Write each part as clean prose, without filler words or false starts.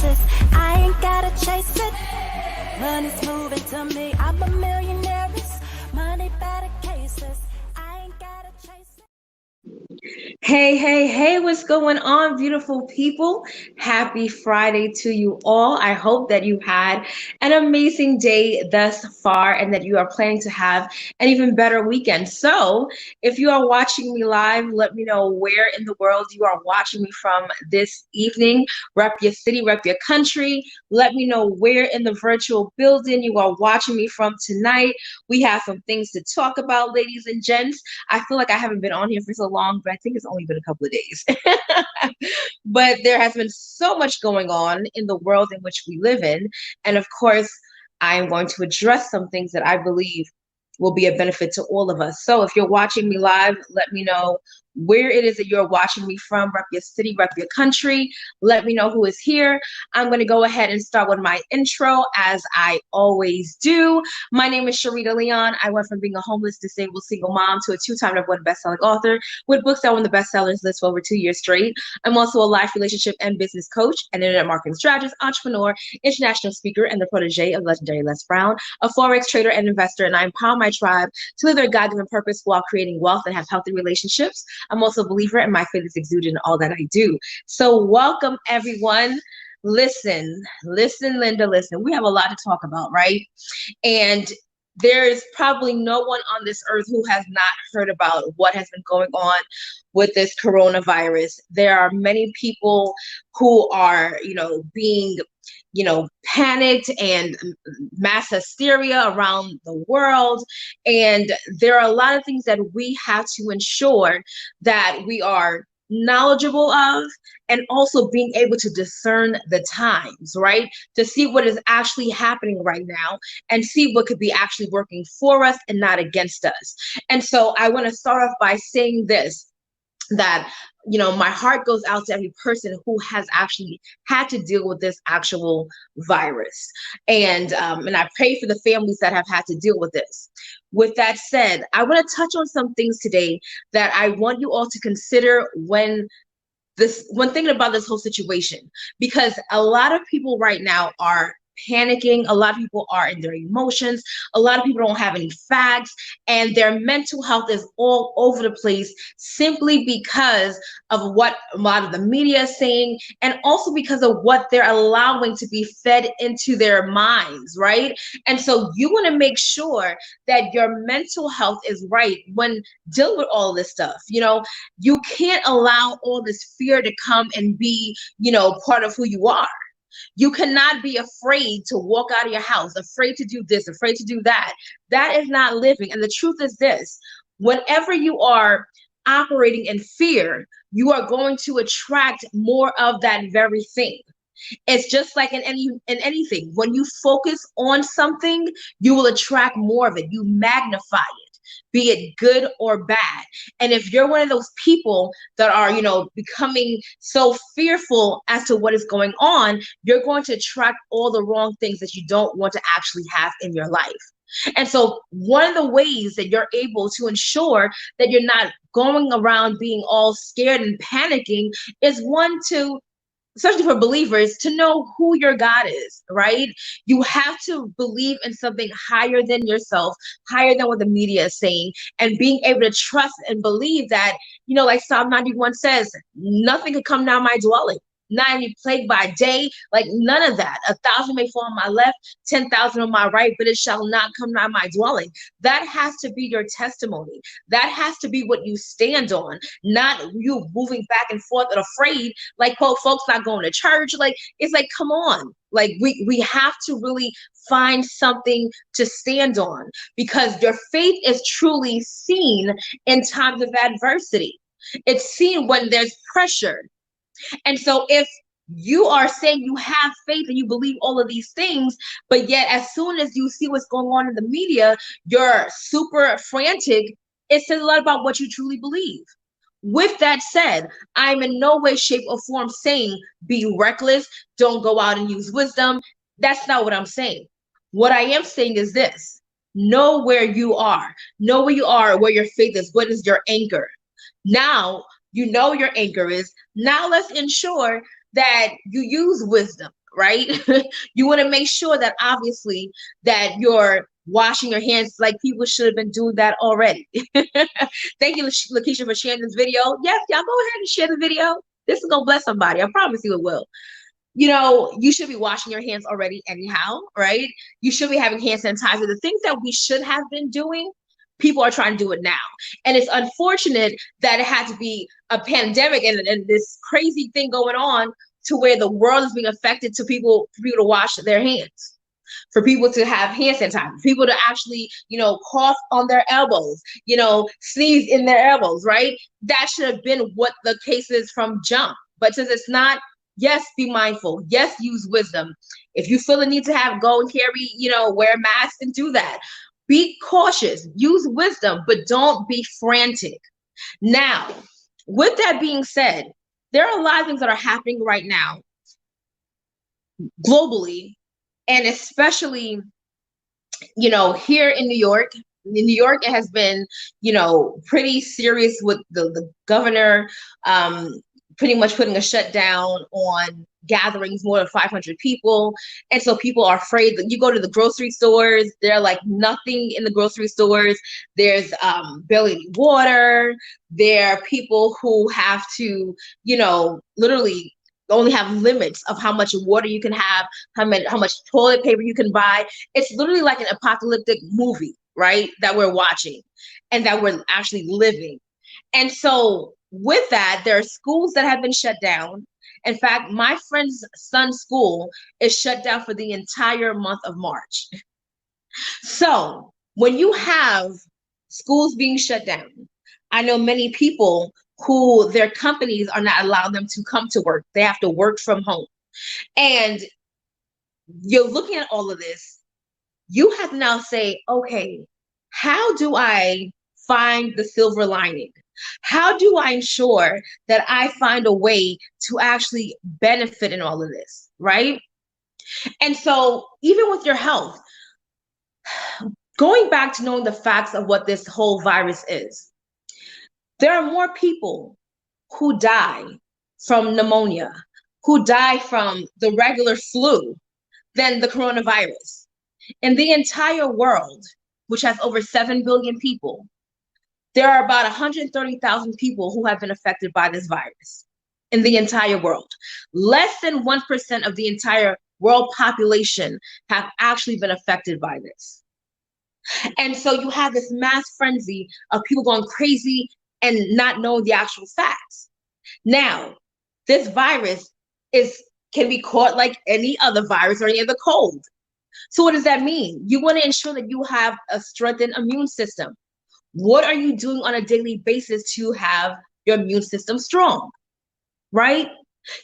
faces. I ain't gotta chase it. Money's moving to me. I'm a millionaire. Money better cases. I ain't gotta chase it. Hey, hey, hey, what's going on, beautiful people? Happy Friday to you all. I hope that you had an amazing day thus far and that you are planning to have an even better weekend. So, if you are watching me live, let me know where in the world you are watching me from this evening. Rep your city, rep your country. Let me know where in the virtual building you are watching me from tonight. We have some things to talk about, ladies and gents. I feel like I haven't been on here for so long, but I think it's only been a couple of days. But there has been so much going on in the world in which we live in. And of course, I am going to address some things that I believe will be a benefit to all of us. So if you're watching me live, let me know where it is that you're watching me from. Rep your city, rep your country. Let me know who is here. I'm going to go ahead and start with my intro as I always do. My name is Sharita Leon. I went from being a homeless, disabled, single mom to a two-time number one best-selling author with books that were on the bestsellers list for over 2 years straight. I'm also a life, relationship, and business coach, an internet marketing strategist, entrepreneur, international speaker, and the protege of legendary Les Brown, a Forex trader and investor, and I empower my tribe to live their God-given purpose while creating wealth and have healthy relationships. I'm also a believer, and my faith is exuded in all that I do. So welcome, everyone. Listen, Linda, listen. We have a lot to talk about, right? And there is probably no one on this earth who has not heard about what has been going on with this coronavirus. There are many people who are, being panicked and mass hysteria around the world. And there are a lot of things that we have to ensure that we are knowledgeable of, and also being able to discern the times, right? To see what is actually happening right now and see what could be actually working for us and not against us. And so I want to start off by saying this, that my heart goes out to every person who has actually had to deal with this actual virus, and I pray for the families that have had to deal with this. With that said, I want to touch on some things today that I want you all to consider when thinking about this whole situation, because a lot of people right now are panicking. A lot of people are in their emotions. A lot of people don't have any facts, and their mental health is all over the place simply because of what a lot of the media is saying, and also because of what they're allowing to be fed into their minds, right? And so you want to make sure that your mental health is right when dealing with all this stuff. You can't allow all this fear to come and be, part of who you are. You cannot be afraid to walk out of your house, afraid to do this, afraid to do that. That is not living. And the truth is this: whenever you are operating in fear, you are going to attract more of that very thing. It's just like in anything. When you focus on something, you will attract more of it. You magnify it, be it good or bad. And if you're one of those people that are, becoming so fearful as to what is going on, you're going to attract all the wrong things that you don't want to actually have in your life. And so one of the ways that you're able to ensure that you're not going around being all scared and panicking is, one, to, especially for believers, to know who your God is, right? You have to believe in something higher than yourself, higher than what the media is saying, and being able to trust and believe that, like Psalm 91 says, nothing could come down my dwelling. Not any plague by day, like none of that. 1,000 may fall on my left, 10,000 on my right, but it shall not come nigh my dwelling. That has to be your testimony. That has to be what you stand on, not you moving back and forth and afraid, like, quote, folks not going to church. Like, it's like, come on. Like, we have to really find something to stand on, because your faith is truly seen in times of adversity. It's seen when there's pressure. And so if you are saying you have faith and you believe all of these things, but yet as soon as you see what's going on in the media, you're super frantic, it says a lot about what you truly believe. With that said, I'm in no way, shape, or form saying be reckless, don't go out and use wisdom. That's not what I'm saying. What I am saying is this: know where you are. Know where you are, where your faith is. What is your anchor? Now, you know your anchor is. Now let's ensure that you use wisdom. right? You want to make sure that obviously that you're washing your hands, like people should have been doing that already. Thank you, Lakeisha, for sharing this video. Yes, y'all go ahead and share the video. This is gonna bless somebody. I promise you it will. You know, you should be washing your hands already anyhow, right? You should be having hand sanitizer. The things that we should have been doing, people are trying to do it now. And it's unfortunate that it had to be a pandemic and this crazy thing going on to where the world is being affected to people, for people to wash their hands, for people to have hand sanitizer, for people to actually, you know, cough on their elbows, you know, sneeze in their elbows, right? That should have been what the case is from jump. But since it's not, yes, be mindful. Yes, use wisdom. If you feel the need to have, go and carry, you know, wear masks and do that. Be cautious, use wisdom, but don't be frantic. Now, with that being said, there are a lot of things that are happening right now globally, and especially, you know, here in New York. In New York, it has been, you know, pretty serious with the governor pretty much putting a shutdown on gatherings more than 500 people. And so people are afraid that you go to the grocery stores, they're like nothing in the grocery stores. There's barely any water. There are people who have to, you know, literally only have limits of how much water you can have, how much toilet paper you can buy. It's literally like an apocalyptic movie, right? That we're watching and that we're actually living. And so with that, there are schools that have been shut down. In fact, my friend's son's school is shut down for the entire month of March. So when you have schools being shut down, I know many people who their companies are not allowing them to come to work. They have to work from home. And you're looking at all of this. You have to now say, okay, how do I find the silver lining? How do I ensure that I find a way to actually benefit in all of this, right? And so even with your health, going back to knowing the facts of what this whole virus is, there are more people who die from pneumonia, who die from the regular flu than the coronavirus. In the entire world, which has over 7 billion people, there are about 130,000 people who have been affected by this virus in the entire world. Less than 1% of the entire world population have actually been affected by this. And so you have this mass frenzy of people going crazy and not knowing the actual facts. Now, this virus can be caught like any other virus or any other cold. So what does that mean? You want to ensure that you have a strengthened immune system. What are you doing on a daily basis to have your immune system strong, right?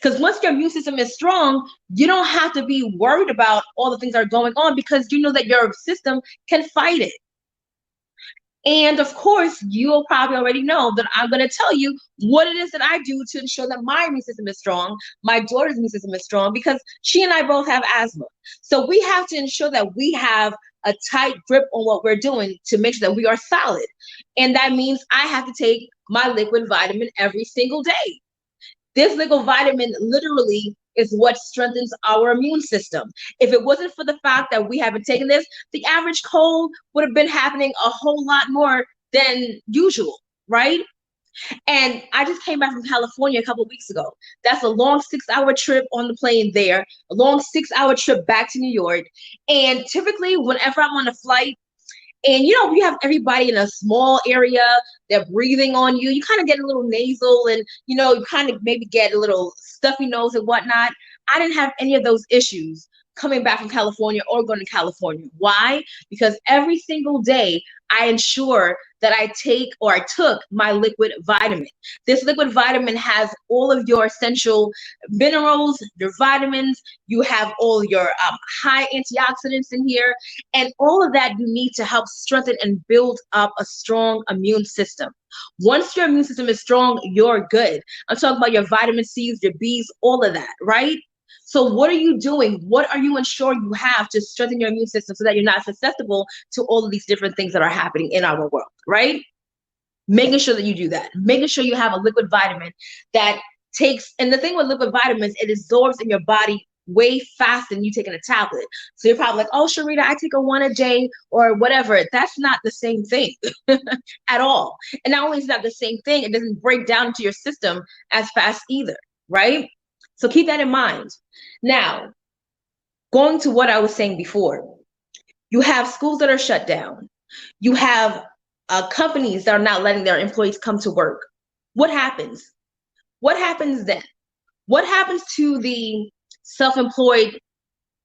Because once your immune system is strong, you don't have to be worried about all the things that are going on because you know that your system can fight it. And of course, you'll probably already know that I'm going to tell you what it is that I do to ensure that my immune system is strong, my daughter's immune system is strong, because she and I both have asthma. So we have to ensure that we have a tight grip on what we're doing to make sure that we are solid. And that means I have to take my liquid vitamin every single day. This liquid vitamin literally is what strengthens our immune system. If it wasn't for the fact that we haven't taken this, the average cold would have been happening a whole lot more than usual, right? And I just came back from California a couple of weeks ago. That's a long 6-hour trip on the plane there, a long 6-hour trip back to New York. And typically, whenever I'm on a flight, and you know, you have everybody in a small area, they're breathing on you, you kind of get a little nasal and, you know, you kind of maybe get a little stuffy nose and whatnot. I didn't have any of those issues coming back from California or going to California. Why? Because every single day I ensure that I took my liquid vitamin. This liquid vitamin has all of your essential minerals, your vitamins, you have all your high antioxidants in here, and all of that you need to help strengthen and build up a strong immune system. Once your immune system is strong, you're good. I'm talking about your vitamin C's, your B's, all of that, right? So what are you doing? What are you ensuring you have to strengthen your immune system so that you're not susceptible to all of these different things that are happening in our world, right? Making sure that you do that. Making sure you have a liquid vitamin that takes, and the thing with liquid vitamins, it absorbs in your body way faster than you taking a tablet. So you're probably like, oh, Sharita, I take a one a day or whatever. That's not the same thing at all. And not only is that the same thing, it doesn't break down into your system as fast either, right? So keep that in mind. Now, going to what I was saying before, you have schools that are shut down. You have companies that are not letting their employees come to work. What happens? What happens then? What happens to the self-employed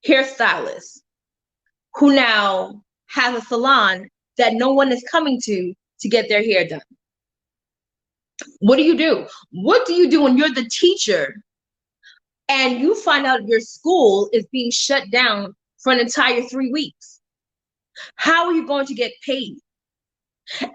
hairstylist who now has a salon that no one is coming to get their hair done? What do you do? What do you do when you're the teacher and you find out your school is being shut down for an entire 3 weeks? How are you going to get paid?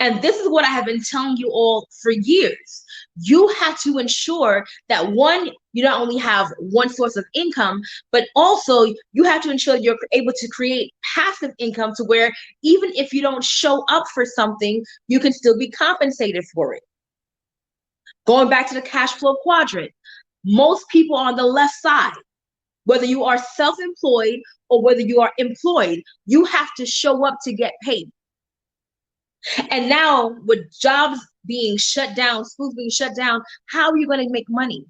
And this is what I have been telling you all for years. You have to ensure that one, you not only have one source of income, but also you have to ensure you're able to create passive income to where even if you don't show up for something, you can still be compensated for it. Going back to the cash flow quadrant, most people on the left side, whether you are self-employed or whether you are employed, you have to show up to get paid. And now with jobs being shut down, schools being shut down, how are you going to make money?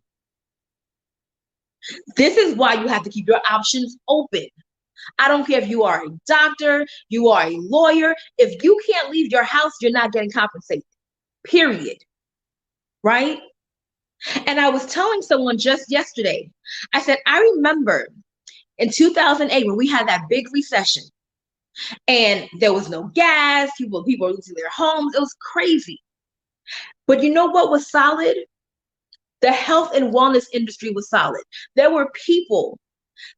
This is why you have to keep your options open. I don't care if you are a doctor, you are a lawyer. If you can't leave your house, you're not getting compensated, period. Right? And I was telling someone just yesterday, I said, I remember in 2008 when we had that big recession and there was no gas, people were losing their homes. It was crazy. But you know what was solid? The health and wellness industry was solid. There were people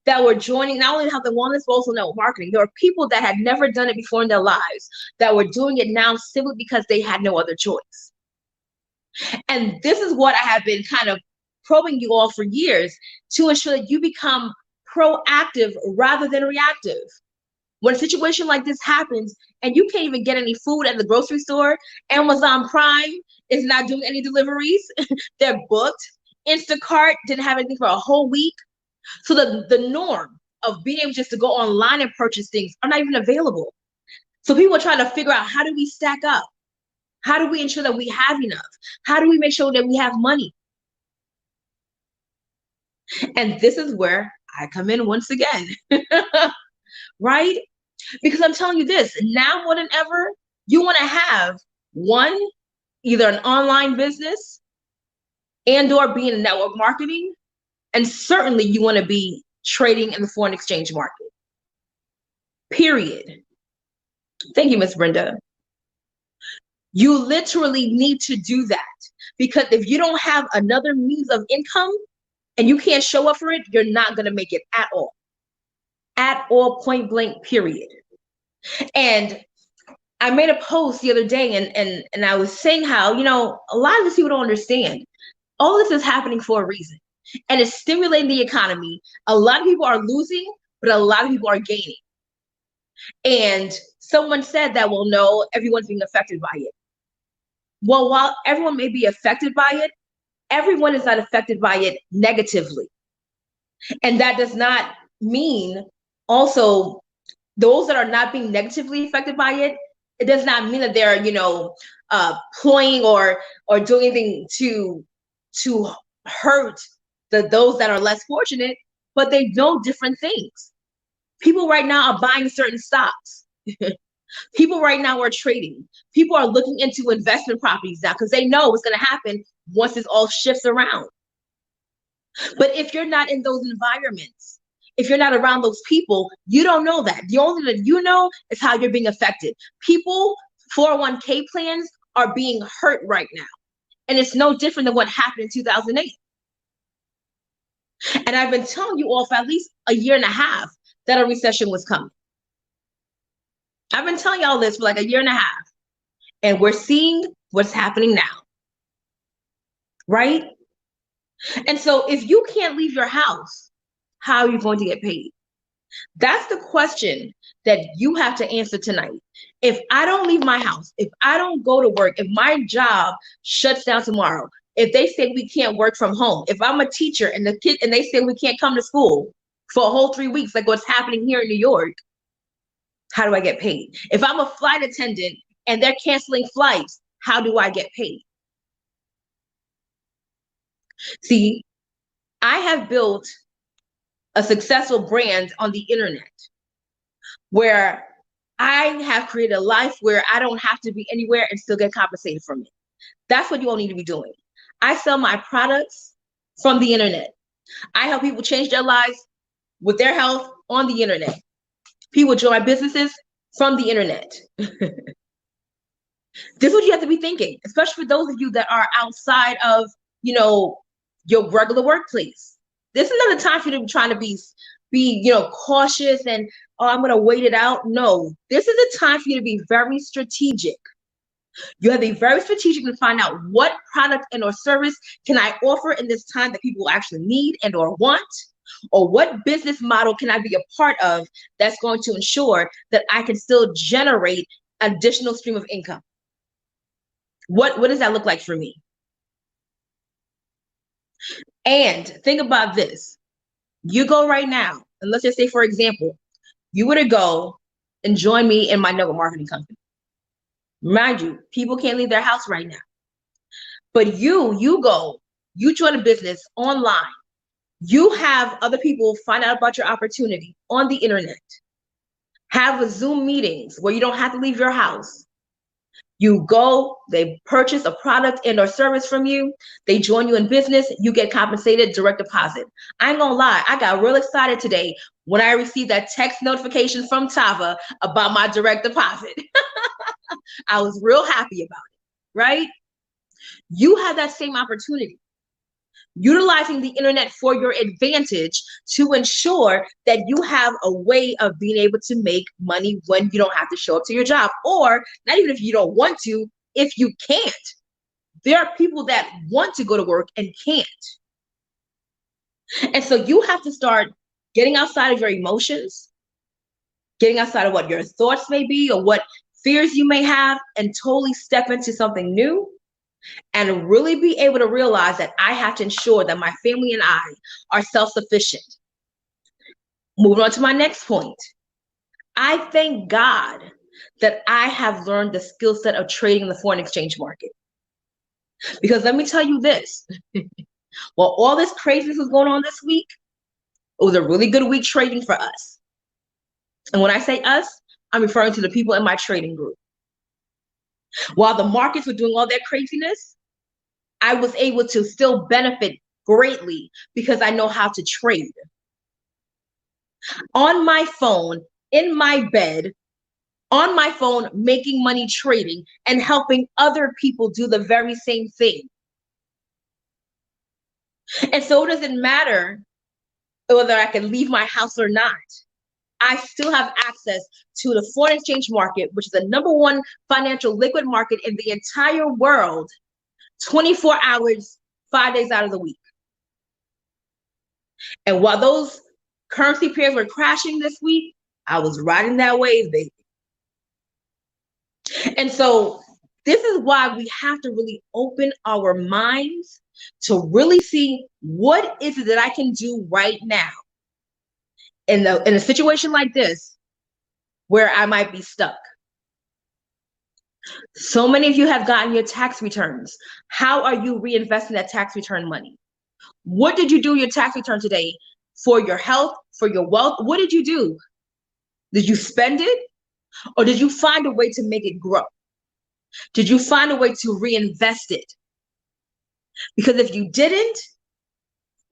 that were joining not only health and wellness, but also network marketing. There were people that had never done it before in their lives that were doing it now simply because they had no other choice. And this is what I have been kind of probing you all for years to ensure that you become proactive rather than reactive. When a situation like this happens and you can't even get any food at the grocery store, Amazon Prime is not doing any deliveries. They're booked. Instacart didn't have anything for a whole week. So the norm of being able just to go online and purchase things are not even available. So people are trying to figure out, how do we stack up? How do we ensure that we have enough? How do we make sure that we have money? And this is where I come in once again, right? Because I'm telling you this, now more than ever, you want to have one, either an online business and or be in network marketing. And certainly you want to be trading in the foreign exchange market, period. Thank you, Miss Brenda. You literally need to do that, because if you don't have another means of income and you can't show up for it, you're not going to make it at all, point blank, period. And I made a post the other day and I was saying how, you know, a lot of these people don't understand. All this is happening for a reason, and it's stimulating the economy. A lot of people are losing, but a lot of people are gaining. And someone said that, well, no, everyone's being affected by it. Well, while everyone may be affected by it, everyone is not affected by it negatively. And that does not mean also those that are not being negatively affected by it, it does not mean that they're, you know, ploying or doing anything to hurt those that are less fortunate, but they know different things. People right now are buying certain stocks. People right now are trading. People are looking into investment properties now because they know what's going to happen once this all shifts around. But if you're not in those environments, if you're not around those people, you don't know that. The only thing that you know is how you're being affected. People, 401k plans are being hurt right now. And it's no different than what happened in 2008. And I've been telling you all for at least a year and a half that a recession was coming. I've been telling y'all this for like a year and a half, and we're seeing what's happening now, right? And so if you can't leave your house, how are you going to get paid? That's the question that you have to answer tonight. If I don't leave my house, if I don't go to work, if my job shuts down tomorrow, if they say we can't work from home, if I'm a teacher and they say we can't come to school, for a whole 3 weeks, like what's happening here in New York, how do I get paid? If I'm a flight attendant and they're canceling flights, how do I get paid? See, I have built a successful brand on the internet where I have created a life where I don't have to be anywhere and still get compensated from it. That's what you all need to be doing. I sell my products from the internet. I help people change their lives with their health on the internet. People join my businesses from the internet. This is what you have to be thinking, especially for those of you that are outside of, your regular workplace. This is not a time for you to be trying to be cautious and, oh, I'm going to wait it out. No, this is a time for you to be very strategic. You have to be very strategic to find out what product and or service can I offer in this time that people actually need and or want, or what business model can I be a part of that's going to ensure that I can still generate additional stream of income. What does that look like for me? And think about this. You go right now, and let's just say, for example, you were to go and join me in my network marketing company. Mind you, people can't leave their house right now. But you join a business online. You have other people find out about your opportunity on the internet. Have a Zoom meetings where you don't have to leave your house. You go, they purchase a product and or service from you. They join you in business. You get compensated direct deposit. I ain't gonna lie. I got real excited today when I received that text notification from Tava about my direct deposit. I was real happy about it, right? You have that same opportunity. Utilizing the internet for your advantage to ensure that you have a way of being able to make money when you don't have to show up to your job, or not even if you don't want to, if you can't. There are people that want to go to work and can't. And so you have to start getting outside of your emotions, getting outside of what your thoughts may be or what fears you may have, and totally step into something new. And really be able to realize that I have to ensure that my family and I are self-sufficient. Moving on to my next point. I thank God that I have learned the skill set of trading in the foreign exchange market. Because let me tell you this, while all this craziness was going on this week, it was a really good week trading for us. And when I say us, I'm referring to the people in my trading group. While the markets were doing all that craziness, I was able to still benefit greatly because I know how to trade. On my phone, in my bed, on my phone, making money trading and helping other people do the very same thing. And so it doesn't matter whether I can leave my house or not. I still have access to the foreign exchange market, which is the #1 financial liquid market in the entire world, 24 hours, 5 days out of the week. And while those currency pairs were crashing this week, I was riding that wave, baby. And so this is why we have to really open our minds to really see what is it that I can do right now in a situation like this where I might be stuck. So many of you have gotten your tax returns. How are you reinvesting that tax return money? What did you do with your tax return today for your health, for your wealth? What did you do? Did you spend it? Or did you find a way to make it grow? Did you find a way to reinvest it? Because if you didn't,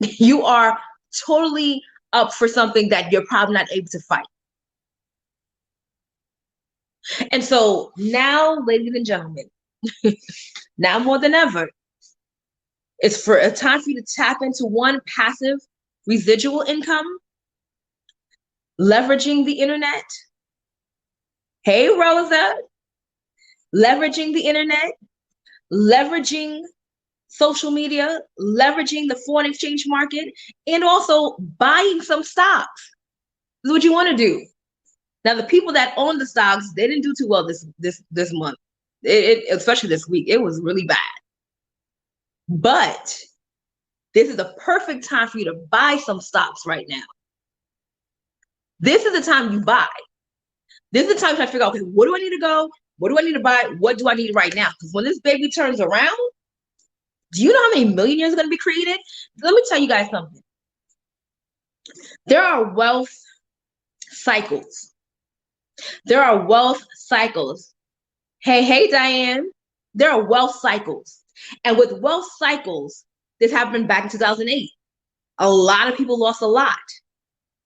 you are totally up for something that you're probably not able to fight. And so now, ladies and gentlemen, now more than ever, it's for a time for you to tap into one passive residual income, leveraging the internet. Hey, Rosa, leveraging the internet, leveraging social media, leveraging the foreign exchange market, and also buying some stocks. This is what you want to do. Now, the people that own the stocks, they didn't do too well this month, especially this week. It was really bad. But this is the perfect time for you to buy some stocks right now. This is the time you buy. This is the time to figure out, okay, what do I need to go? What do I need to buy? What do I need right now? Because when this baby turns around, do you know how many millionaires are going to be created? Let me tell you guys something. There are wealth cycles. There are wealth cycles. Hey, Diane. There are wealth cycles. And with wealth cycles, this happened back in 2008. A lot of people lost a lot,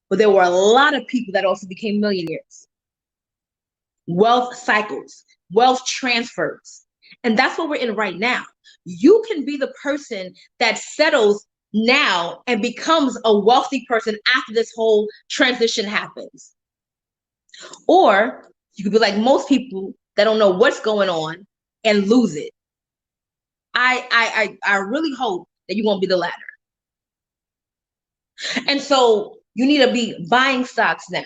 but there were a lot of people that also became millionaires. Wealth cycles, wealth transfers. And that's what we're in right now. You can be the person that settles now and becomes a wealthy person after this whole transition happens. Or you could be like most people that don't know what's going on and lose it. I really hope that you won't be the latter. And so you need to be buying stocks now.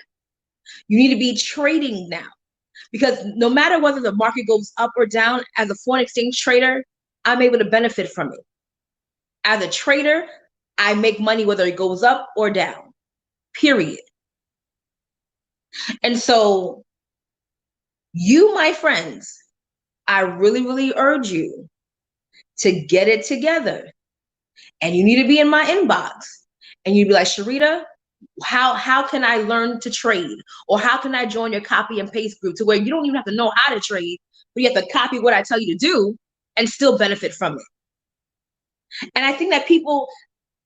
You need to be trading now. Because no matter whether the market goes up or down, as a foreign exchange trader, I'm able to benefit from it. As a trader, I make money whether it goes up or down, period. And so you, my friends, I really urge you to get it together. And you need to be in my inbox. And you'd be like, Sharita, how can I learn to trade? Or how can I join your copy and paste group to where you don't even have to know how to trade, but you have to copy what I tell you to do and still benefit from it. And I think that people,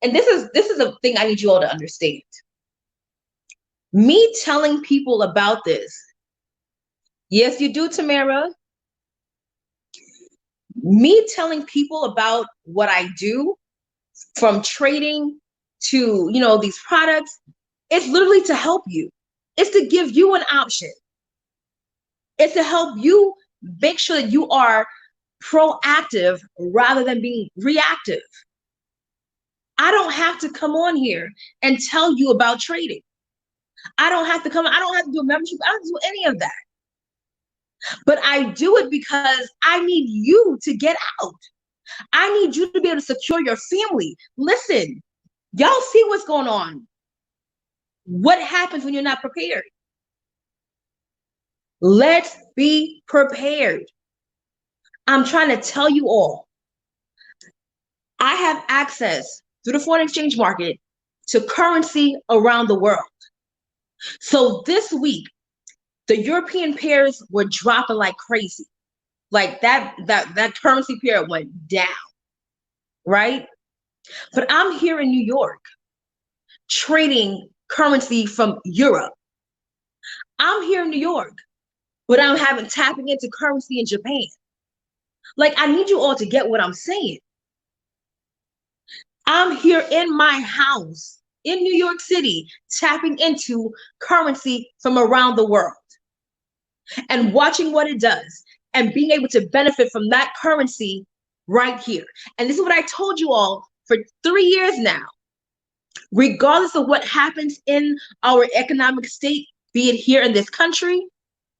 and this is a thing I need you all to understand. Me telling people about this, yes, you do, Tamara. Me telling people about what I do, from trading to, these products, it's literally to help you. It's to give you an option. It's to help you make sure that you are proactive rather than being reactive. I don't have to come on here and tell you about trading. I don't have to do a membership. I don't do any of that. But I do it because I need you to get out. I need you to be able to secure your family. Listen, y'all see what's going on. What happens when you're not prepared? Let's be prepared. I'm trying to tell you all. I have access through the foreign exchange market to currency around the world. So this week, the European pairs were dropping like crazy. Like that currency pair went down, right? But I'm here in New York trading currency from Europe. I'm here in New York, but I'm tapping into currency in Japan. Like, I need you all to get what I'm saying. I'm here in my house in New York City, tapping into currency from around the world and watching what it does and being able to benefit from that currency right here. And this is what I told you all for 3 years now. Regardless of what happens in our economic state, be it here in this country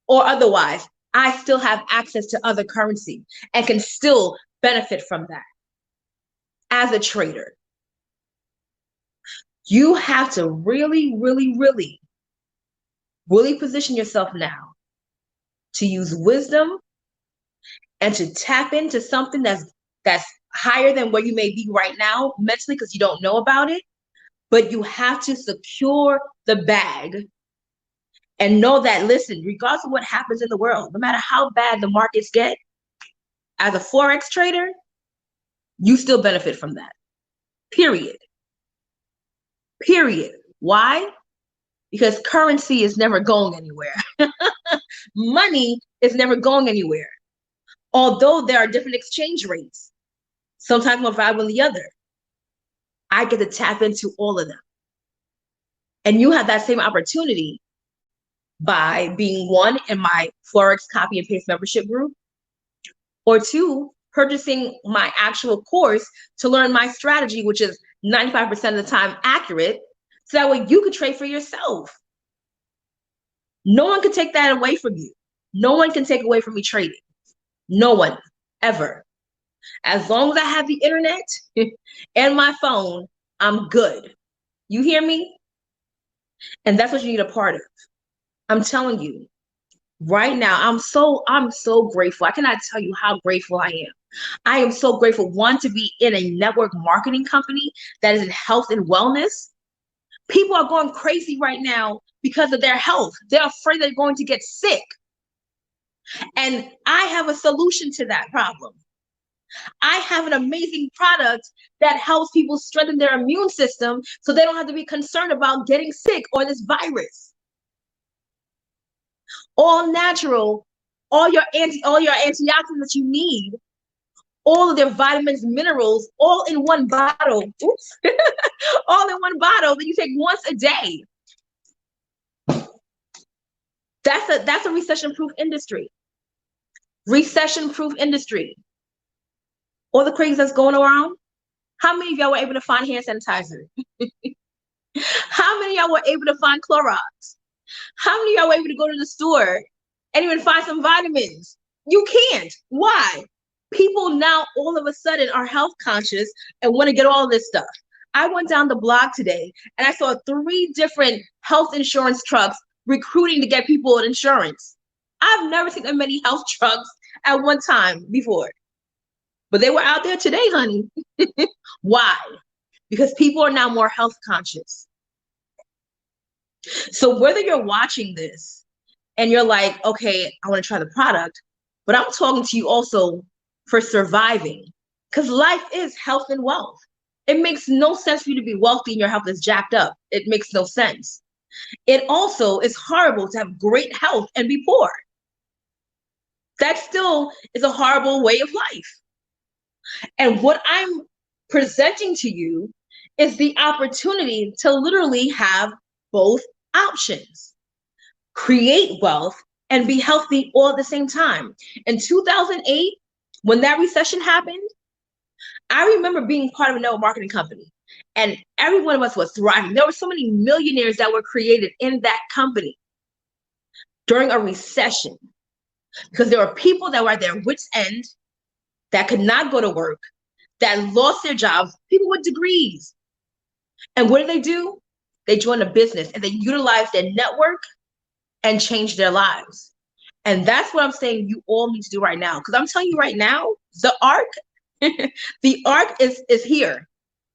or otherwise, I still have access to other currency and can still benefit from that as a trader. You have to really position yourself now to use wisdom and to tap into something that's higher than where you may be right now mentally because you don't know about it. But you have to secure the bag and know that, listen, regardless of what happens in the world, no matter how bad the markets get, as a Forex trader, you still benefit from that. Period. Why? Because currency is never going anywhere. Money is never going anywhere. Although there are different exchange rates, sometimes more valuable than the other, I get to tap into all of them. And you have that same opportunity by being, one, in my Forex copy and paste membership group, or two, purchasing my actual course to learn my strategy, which is 95% of the time accurate, so that way you can trade for yourself. No one can take that away from you. No one can take away from me trading. No one, ever. As long as I have the internet and my phone, I'm good. You hear me? And that's what you need a part of. I'm telling you, right now, I'm so grateful. I cannot tell you how grateful I am. I am so grateful, one, to be in a network marketing company that is in health and wellness. People are going crazy right now because of their health. They're afraid they're going to get sick. And I have a solution to that problem. I have an amazing product that helps people strengthen their immune system so they don't have to be concerned about getting sick or this virus. All natural, all your antioxidants that you need, all of their vitamins, minerals, all in one bottle. Oops. All in one bottle that you take once a day. That's a recession-proof industry. Recession-proof industry. All the crazy that's going around. How many of y'all were able to find hand sanitizer? How many of y'all were able to find Clorox? How many of y'all were able to go to the store and even find some vitamins? You can't. Why? People now all of a sudden are health conscious and want to get all this stuff. I went down the block today and I saw 3 different health insurance trucks recruiting to get people insurance. I've never seen that many health trucks at one time before. But they were out there today, honey. Why? Because people are now more health conscious. So whether you're watching this and you're like, okay, I want to try the product, but I'm talking to you also for surviving, because life is health and wealth. It makes no sense for you to be wealthy and your health is jacked up. It makes no sense. It also is horrible to have great health and be poor. That still is a horrible way of life. And what I'm presenting to you is the opportunity to literally have both options. Create wealth and be healthy all at the same time. In 2008, when that recession happened, I remember being part of a network marketing company and every one of us was thriving. There were so many millionaires that were created in that company during a recession because there were people that were at their wits' end, that could not go to work, that lost their jobs, people with degrees. And what do? They joined a business and they utilized their network and changed their lives. And that's what I'm saying you all need to do right now. Because I'm telling you right now, the arc, the arc is here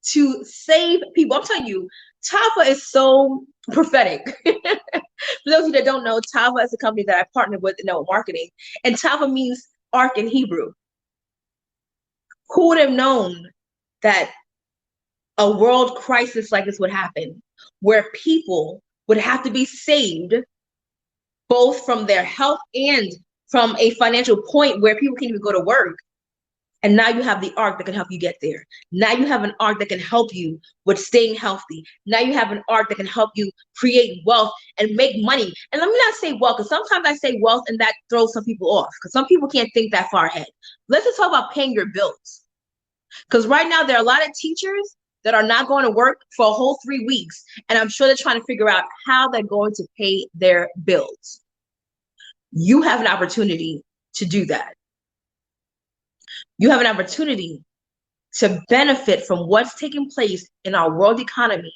to save people. I'm telling you, Tafa is so prophetic. For those of you that don't know, Tafa is a company that I partnered with in network marketing. And Tafa means ark in Hebrew. Who would have known that a world crisis like this would happen, where people would have to be saved both from their health and from a financial point where people can't even go to work. And now you have the ark that can help you get there. Now you have an ark that can help you with staying healthy. Now you have an ark that can help you create wealth and make money. And let me not say wealth, because sometimes I say wealth and that throws some people off, because some people can't think that far ahead. Let's just talk about paying your bills. Because right now there are a lot of teachers that are not going to work for a whole 3 weeks. And I'm sure they're trying to figure out how they're going to pay their bills. You have an opportunity to do that. You have an opportunity to benefit from what's taking place in our world economy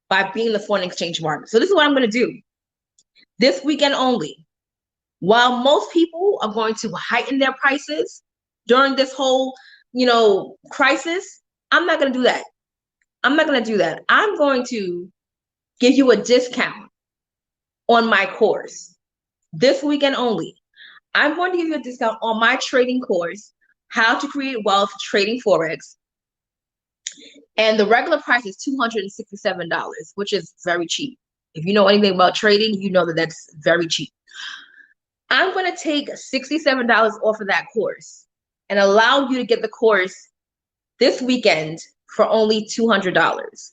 by being in the foreign exchange market. So this is what I'm going to do. This weekend only, while most people are going to heighten their prices during this whole, crisis, I'm not going to do that. I'm not going to do that. I'm going to give you a discount on my course this weekend only. I'm going to give you a discount on my trading course, How to Create Wealth Trading Forex. And the regular price is $267, which is very cheap. If you know anything about trading, you know that that's very cheap. I'm going to take $67 off of that course and allow you to get the course this weekend for only $200.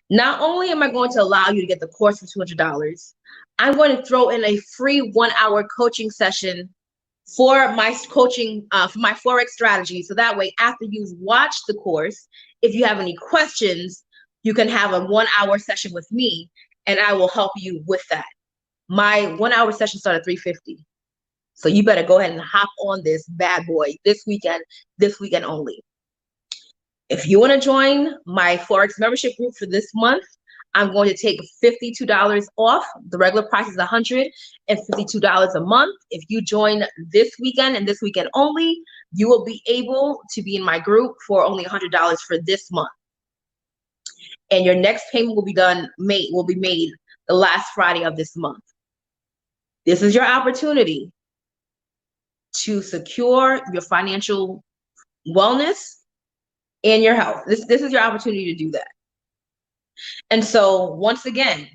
Not only am I going to allow you to get the course for $200, I'm going to throw in a free 1-hour coaching session for my coaching, for my Forex strategy. So that way, after you've watched the course, if you have any questions, you can have a 1-hour session with me and I will help you with that. My 1-hour session starts at $350. So you better go ahead and hop on this bad boy this weekend only. If you want to join my Forex membership group for this month, I'm going to take $52 off. The regular price is $152 a month. If you join this weekend and this weekend only, you will be able to be in my group for only $100 for this month. And your next payment will be made the last Friday of this month. This is your opportunity to secure your financial wellness and your health. This is your opportunity to do that. And so once again,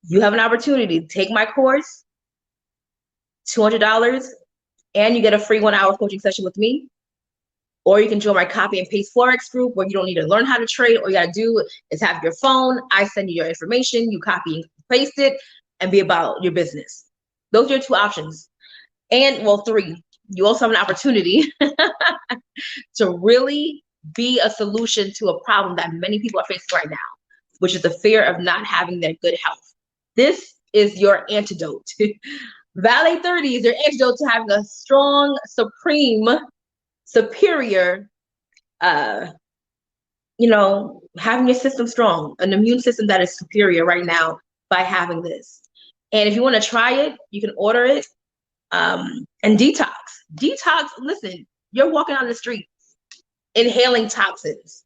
you have an opportunity to take my course, $200, and you get a free 1-hour coaching session with me. Or you can join my copy and paste Forex group where you don't need to learn how to trade. All you got to do is have your phone. I send you your information. You copy and paste it and be about your business. Those are your two options. And well, three. You also have an opportunity to really be a solution to a problem that many people are facing right now, which is the fear of not having their good health. This is your antidote. Valet 30 is your antidote to having a strong, superior, having your system strong, an immune system that is superior right now by having this. And if you want to try it, you can order it. And detox. Listen, you're walking on the street inhaling toxins.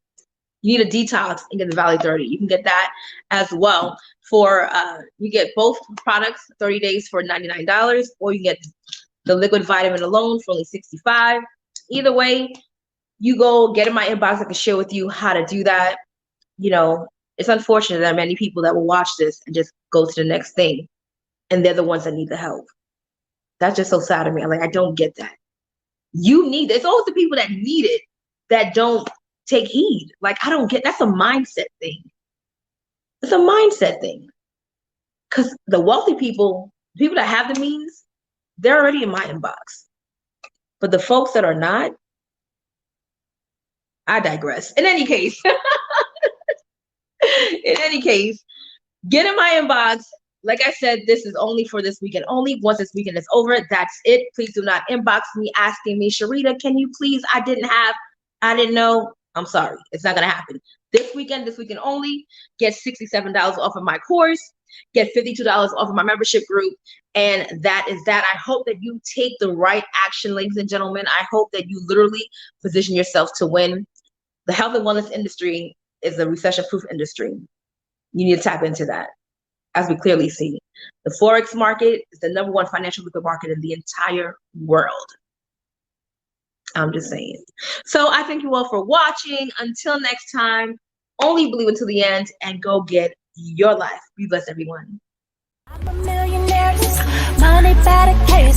You need a detox and get the Valet 30. You can get that as well for, you get both products 30 days for $99, or you get the liquid vitamin alone for only $65. Either way, you go get in my inbox. I can share with you how to do that. It's unfortunate that many people that will watch this and just go to the next thing, and they're the ones that need the help. That's just so sad to me. I'm like, I don't get that. You need it. It's always the people that need it that don't take heed. Like, I don't get, that's a mindset thing. It's a mindset thing. Because the wealthy people that have the means, they're already in my inbox. But the folks that are not, I digress. In any case, get in my inbox. Like I said, this is only for this weekend only. Once this weekend is over, that's it. Please do not inbox me asking me, Sharita, can you please? I didn't know. I'm sorry. It's not going to happen. This weekend only, get $67 off of my course, get $52 off of my membership group. And that is that. I hope that you take the right action, ladies and gentlemen. I hope that you literally position yourself to win. The health and wellness industry is a recession-proof industry. You need to tap into that. As we clearly see, the Forex market is the #1 financial liquid market in the entire world. I'm just saying. So I thank you all for watching. Until next time, only believe until the end and go get your life. Be blessed, everyone. I'm a millionaire, money better case.